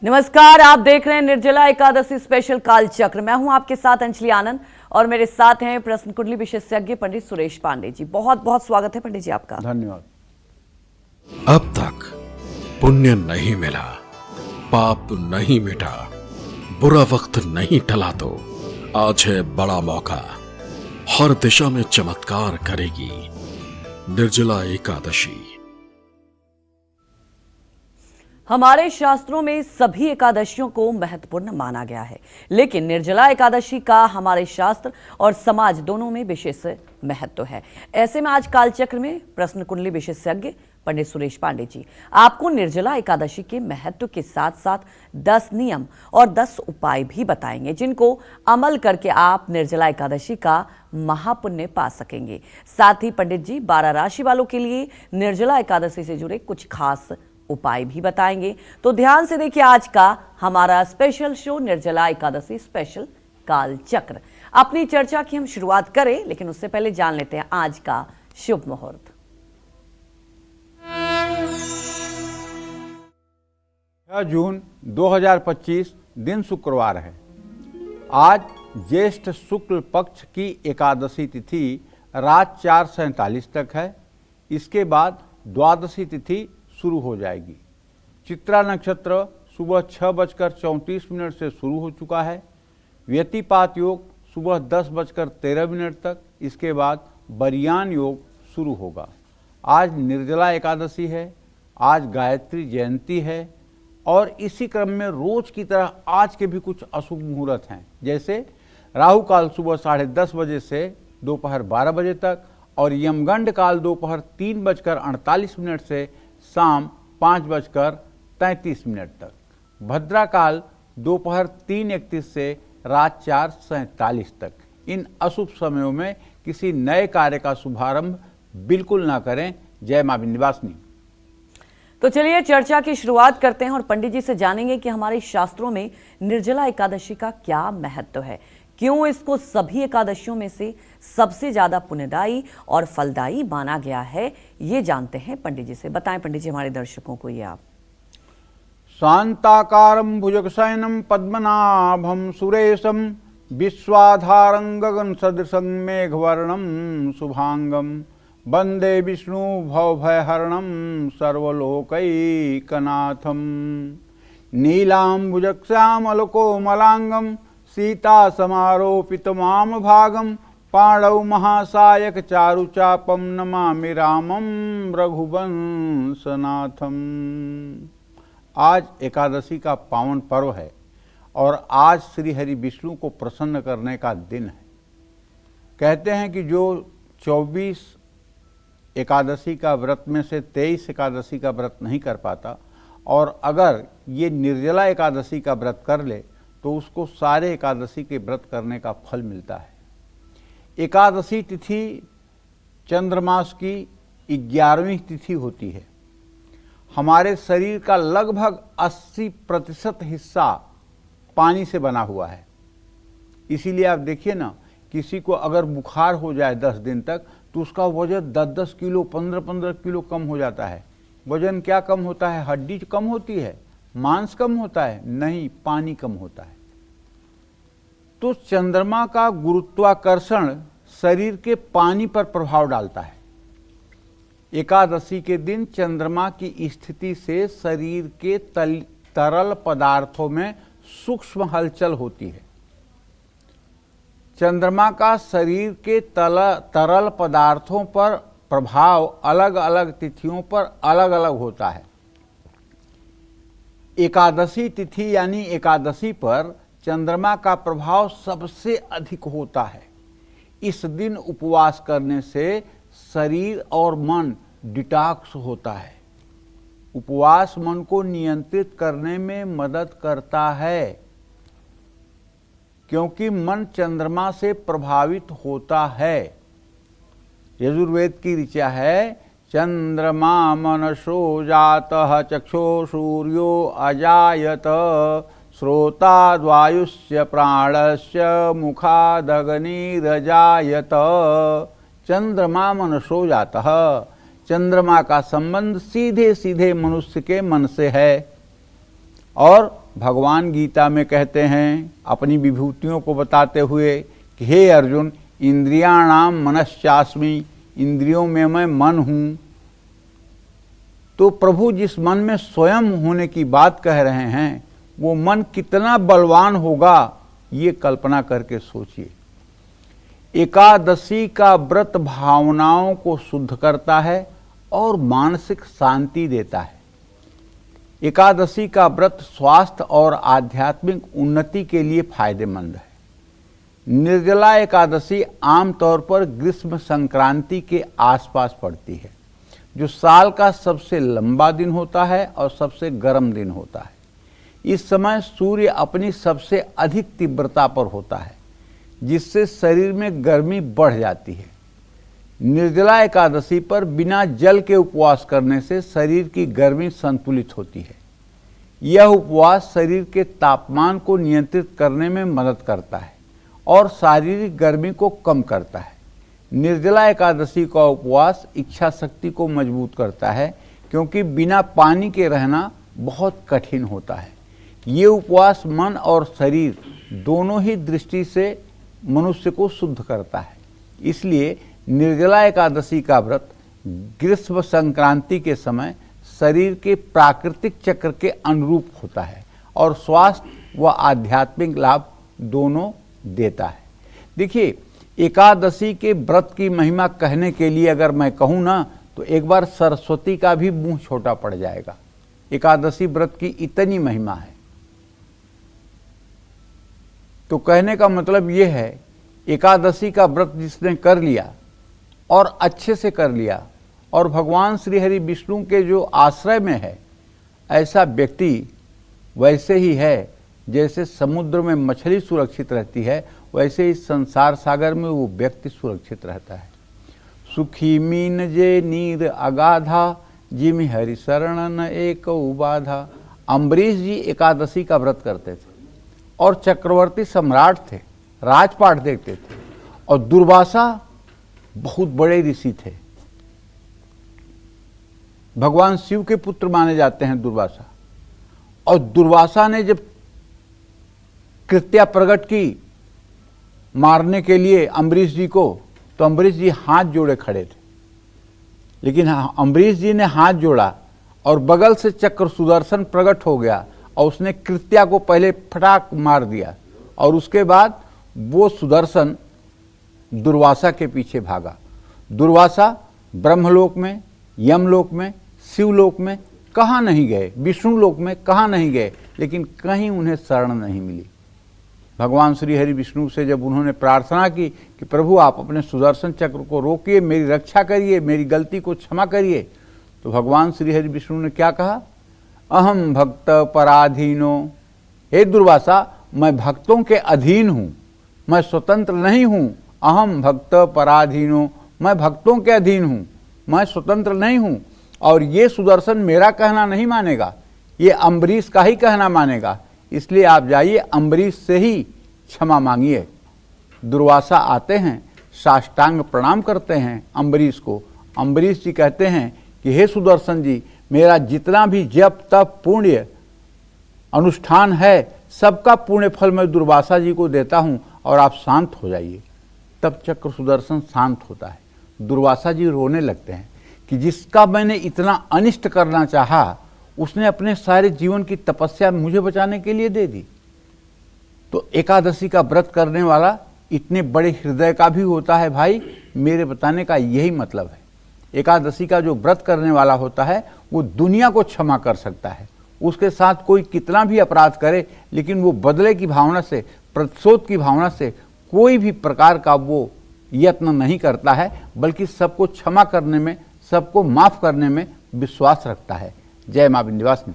नमस्कार, आप देख रहे हैं निर्जला एकादशी स्पेशल काल चक्र। मैं हूं आपके साथ अंजलि आनंद और मेरे साथ हैं प्रश्न कुंडली विशेषज्ञ पंडित सुरेश पांडे जी। बहुत बहुत स्वागत है पंडित जी आपका। धन्यवाद। अब तक पुण्य नहीं मिला, पाप नहीं मिटा, बुरा वक्त नहीं टला तो आज है बड़ा मौका। हर दिशा में चमत्कार करेगी निर्जला एकादशी। हमारे शास्त्रों में सभी एकादशियों को महत्वपूर्ण माना गया है, लेकिन निर्जला एकादशी का हमारे शास्त्र और समाज दोनों में विशेष महत्व है। ऐसे में आज कालचक्र में प्रश्न कुंडली विशेषज्ञ पंडित सुरेश पांडे जी आपको निर्जला एकादशी के महत्व के साथ साथ 10 नियम और 10 उपाय भी बताएंगे, जिनको अमल करके आप निर्जला एकादशी का महापुण्य पा सकेंगे। साथ ही पंडित जी 12 राशि वालों के लिए निर्जला एकादशी से जुड़े कुछ खास उपाय भी बताएंगे। तो ध्यान से देखिए आज का हमारा special show Nirjala Ekadashi special काल चक्र। अपनी चर्चा की हम शुरुआत करें, लेकिन उससे पहले जान लेते हैं आज का शुभ मुहूर्त। 6 जून 2025 दिन शुक्रवार है। आज ज्येष्ठ शुक्ल पक्ष की एकादशी तिथि रात 4:47 तक है। इसके बाद द्वादशी तिथि शुरू हो जाएगी। चित्रा नक्षत्र सुबह 6:34 से शुरू हो चुका है। व्यतिपात योग सुबह 10:13 तक, इसके बाद बरियान योग शुरू होगा। आज निर्जला एकादशी है, आज गायत्री जयंती है और इसी क्रम में रोज की तरह आज के भी कुछ अशुभ मुहूर्त हैं, जैसे राहु काल सुबह 10:30 बजे से दोपहर 12 बजे तक और यमगंड काल दोपहर 3:48 से शाम 5:33 तक। भद्रा काल दोपहर 3:31 से रात 4:47 तक। इन अशुभ समयों में किसी नए कार्य का शुभारंभ बिल्कुल ना करें। जय मां विंध्यवासिनी। तो चलिए चर्चा की शुरुआत करते हैं और पंडित जी से जानेंगे कि हमारे शास्त्रों में निर्जला एकादशी का क्या महत्व है, क्यों इसको सभी एकादशियों में से सबसे ज्यादा पुण्यदायी और फलदायी माना गया है। ये जानते हैं पंडित जी से। बताएं पंडित जी हमारे दर्शकों को ये आप। शांताकारं भुजगशयनं पद्मनाभं सुरेशं विश्वाधारं गगन सदृशं मेघवर्णं शुभांगं वंदे विष्णु भवभयहरणं सर्वलोकैकनाथं नीलांबुजश्यामलकोमलांगं सीता समारोपित माम भागम पाणौ महासायक चारुचापम नमामि रामम रघुवंशनाथम। आज एकादशी का पावन पर्व है और आज श्री हरि विष्णु को प्रसन्न करने का दिन है। कहते हैं कि जो 24 एकादशी का व्रत में से 23 एकादशी का व्रत नहीं कर पाता और अगर ये निर्जला एकादशी का व्रत कर ले तो उसको सारे एकादशी के व्रत करने का फल मिलता है। एकादशी तिथि चंद्रमास की 11वीं तिथि होती है। हमारे शरीर का लगभग 80% हिस्सा पानी से बना हुआ है। इसीलिए आप देखिए ना, किसी को अगर बुखार हो जाए 10 दिन तक तो उसका वजन 10-10 किलो 15-15 किलो कम हो जाता है। वजन क्या कम होता है? हड्डी कम होती है, मांस कम होता है? नहीं, पानी कम होता है। तो चंद्रमा का गुरुत्वाकर्षण शरीर के पानी पर प्रभाव डालता है। एकादशी के दिन चंद्रमा की स्थिति से शरीर के तरल पदार्थों में सूक्ष्म हलचल होती है। चंद्रमा का शरीर के तरल पदार्थों पर प्रभाव अलग अलग तिथियों पर अलग अलग होता है। एकादशी तिथि यानी एकादशी पर चंद्रमा का प्रभाव सबसे अधिक होता है। इस दिन उपवास करने से शरीर और मन डिटॉक्स होता है। उपवास मन को नियंत्रित करने में मदद करता है, क्योंकि मन चंद्रमा से प्रभावित होता है। यजुर्वेद की ऋचा है, चंद्रमा मनसो जातः चक्षो सूर्यो अजायत श्रोताद्वायुष्य प्राणस्य मुखादग्निरजायत। चंद्रमा मनसो जातः, चंद्रमा का संबंध सीधे सीधे मनुष्य के मन से है और भगवान गीता में कहते हैं अपनी विभूतियों को बताते हुए कि हे अर्जुन, इंद्रियाणाम मनश्चास्मि, इंद्रियों में मैं मन हूँ। तो प्रभु जिस मन में स्वयं होने की बात कह रहे हैं वो मन कितना बलवान होगा, ये कल्पना करके सोचिए। एकादशी का व्रत भावनाओं को शुद्ध करता है और मानसिक शांति देता है। एकादशी का व्रत स्वास्थ्य और आध्यात्मिक उन्नति के लिए फायदेमंद है। निर्जला एकादशी आमतौर पर ग्रीष्म संक्रांति के आसपास पड़ती है, जो साल का सबसे लंबा दिन होता है और सबसे गर्म दिन होता है। इस समय सूर्य अपनी सबसे अधिक तीव्रता पर होता है, जिससे शरीर में गर्मी बढ़ जाती है। निर्जला एकादशी पर बिना जल के उपवास करने से शरीर की गर्मी संतुलित होती है। यह उपवास शरीर के तापमान को नियंत्रित करने में मदद करता है और शारीरिक गर्मी को कम करता है। निर्जला एकादशी का उपवास इच्छा शक्ति को मजबूत करता है, क्योंकि बिना पानी के रहना बहुत कठिन होता है। ये उपवास मन और शरीर दोनों ही दृष्टि से मनुष्य को शुद्ध करता है। इसलिए निर्जला एकादशी का व्रत ग्रीष्म संक्रांति के समय शरीर के प्राकृतिक चक्र के अनुरूप होता है और स्वास्थ्य व आध्यात्मिक लाभ दोनों देता है। देखिए, एकादशी के व्रत की महिमा कहने के लिए अगर मैं कहूँ ना, तो एक बार सरस्वती का भी मुंह छोटा पड़ जाएगा। एकादशी व्रत की इतनी महिमा है। तो कहने का मतलब ये है, एकादशी का व्रत जिसने कर लिया और अच्छे से कर लिया और भगवान श्री हरि विष्णु के जो आश्रय में है, ऐसा व्यक्ति वैसे ही है जैसे समुद्र में मछली सुरक्षित रहती है, वैसे ही संसार सागर में वो व्यक्ति सुरक्षित रहता है। सुखी मीन जे नीर अगाधा, जिमि हरि शरण न एक बाधा। अम्बरीश जी एकादशी का व्रत करते थे और चक्रवर्ती सम्राट थे, राजपाट देखते थे। और दुर्वासा बहुत बड़े ऋषि थे, भगवान शिव के पुत्र माने जाते हैं दुर्वासा। और दुर्वासा ने जब कृत्या प्रकट की मारने के लिए अम्बरीश जी को, तो अम्बरीश जी हाथ जोड़े खड़े थे। लेकिन अम्बरीश जी ने हाथ जोड़ा और बगल से चक्र सुदर्शन प्रकट हो गया और उसने कृत्या को पहले फटाक मार दिया और उसके बाद वो सुदर्शन दुर्वासा के पीछे भागा। दुर्वासा ब्रह्मलोक में, यमलोक में, शिवलोक में कहाँ नहीं गए, विष्णु लोक में कहाँ नहीं गए, लेकिन कहीं उन्हें शरण नहीं मिली। भगवान श्री हरि विष्णु से जब उन्होंने प्रार्थना की कि प्रभु आप अपने सुदर्शन चक्र को रोकिए, मेरी रक्षा करिए, मेरी गलती को क्षमा करिए, तो भगवान श्री हरि विष्णु ने क्या कहा? अहम भक्त पराधीनो। हे दुर्वासा, मैं भक्तों के अधीन हूँ, मैं स्वतंत्र नहीं हूँ। अहम भक्त पराधीनो, मैं भक्तों के अधीन हूँ, मैं स्वतंत्र नहीं हूँ। और ये सुदर्शन मेरा कहना नहीं मानेगा, ये अम्बरीश का ही कहना मानेगा। इसलिए आप जाइए, अम्बरीश से ही क्षमा मांगिए। दुर्वासा आते हैं, साष्टांग प्रणाम करते हैं अम्बरीश को। अम्बरीश जी कहते हैं कि हे सुदर्शन जी, मेरा जितना भी जप तप पुण्य अनुष्ठान है, सबका पुण्य फल मैं दुर्वासा जी को देता हूँ और आप शांत हो जाइए। तब चक्र सुदर्शन शांत होता है। दुर्वासा जी रोने लगते हैं कि जिसका मैंने इतना अनिष्ट करना चाहा, उसने अपने सारे जीवन की तपस्या मुझे बचाने के लिए दे दी। तो एकादशी का व्रत करने वाला इतने बड़े हृदय का भी होता है भाई। मेरे बताने का यही मतलब है। एकादशी का जो व्रत करने वाला होता है वो दुनिया को क्षमा कर सकता है। उसके साथ कोई कितना भी अपराध करे, लेकिन वो बदले की भावना से, प्रतिशोध की भावना से कोई भी प्रकार का वो यत्न नहीं करता है, बल्कि सबको क्षमा करने में, सबको माफ करने में विश्वास रखता है। जय मां विंध्यवासिनी।